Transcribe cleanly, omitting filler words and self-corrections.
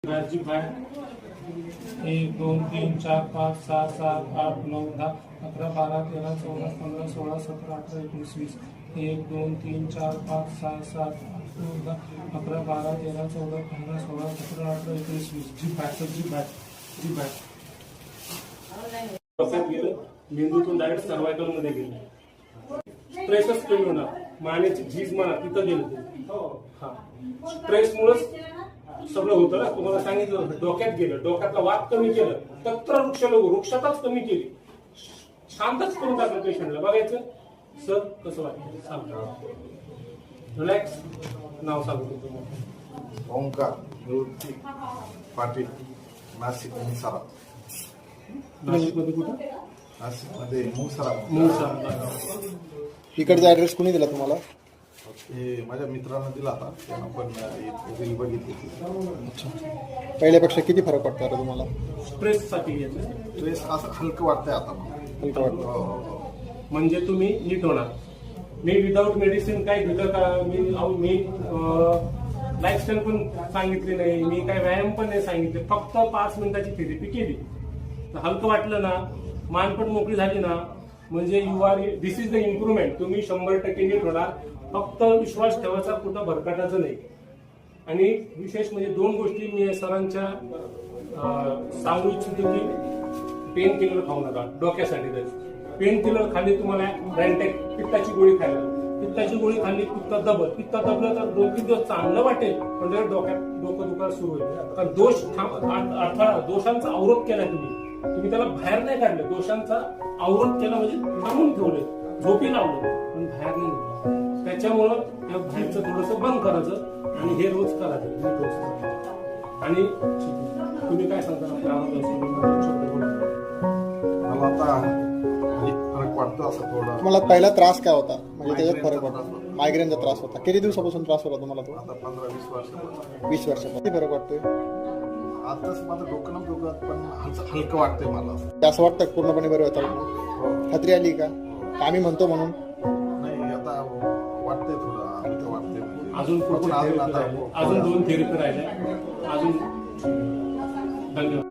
1 2 3 4 5 6 7 8 9 10 11 12 13 14 15 16 17 18 19 20 1 2 3 4 5 6 7 8 9 10 11 12 13 14 15 16 17 18 19 20 जी back मेंदूतून direct cervical मध्ये गेले. स्ट्रेसच कमी होणार, मानेची झीज म्हणा तिथं गेलं. हा स्ट्रेसमुळेच सगळं होतं ना. तुम्हाला सांगितलं होतं डोक्यात गेलं, डोक्यातला वाद कमी केलं, तत्र वृक्षताच कमी केली, शांतच करून टाकलं पेशंटला. बघायचं सर कसं वाटतं सांगतो. रिलॅक्स. नाव सांगतो तुम्हाला. ओंकार निवृत्ती पाटील, नाशिक मुंगसरा. नाशिकमध्ये कुठं? नाशिकमध्ये मुंगसरा. इकडचा ऍड्रेस कोणी दिला तुम्हाला? हे माझ्या मित्रानं दिला होता, त्यानं पण रील बघितली. अच्छा, पहिल्यापेक्षा किती फरक वाटतो आता तुम्हाला? स्ट्रेससाठी घ्यायचं. स्ट्रेस असं हलकं वाटतंय आता मला. हलकं वाटतं. हो. म्हणजे तुम्ही नीट होणार. मी विदाऊट मेडिसिन काय दिलं का? मी लाईफस्टाईल पण सांगितली नाही, मी काय व्यायाम पण नाही सांगितले, फक्त 5 मिनिटाची थेरपी केली. तर हलकं वाटलं ना, मान पण मोकळी झाली ना, म्हणजे you are this is the improvement. तुम्ही 100% नीट होणार. फक्त विश्वास ठेवायचा, कुठं भरकटायचं नाही. आणि विशेष म्हणजे 2 गोष्टी मी सरांच्या सांगू इच्छितो की पेन किलर खाऊ नका डोक्यासाठी. तर पेन किलर खाली तुम्हाला रॅन्टेक पित्ताची गोळी खायला, पित्ताची गोळी खाल्ली पित्त दबलं तर 2-3 दिवस चांगलं वाटेल, पण जर डोकं दुखायला सुरू होईल. कारण अडथळा दोषांचा अवरोध केला तुम्ही त्याला बाहेर नाही काढलं. दोषांचा अवरोध केला म्हणजे थांबून ठेवले, झोपी लावलं, पण बाहेर नाही निघालं. त्याच्यामुळं त्या बाहेरचं थोडंसं बंद करायचं आणि हे रोज करायचं. आणि तुम्ही काय सांगता? मला आता फरक वाटतो असं थोडं. तुम्हाला पहिला त्रास काय होता? म्हणजे त्याच्यात फरक वाटतो. मायग्रेनचा त्रास होता. किती दिवसापासून त्रास होता तुम्हाला तो? आता 15-20 वर्ष. 20 वर्षापासून. किती फरक वाटतोय? आताच माझं डोकं न दुखत, पण हलकं वाटतंय मला. असं वाटतं पूर्णपणे बरं होतं? खात्री आली का? आम्ही म्हणतो म्हणून नाही, आता वाटतंय थोडं हलकं वाटतंय. अजून म्हणजे अजून 2 थेरपी राहिल्या. अजून धन्यवाद.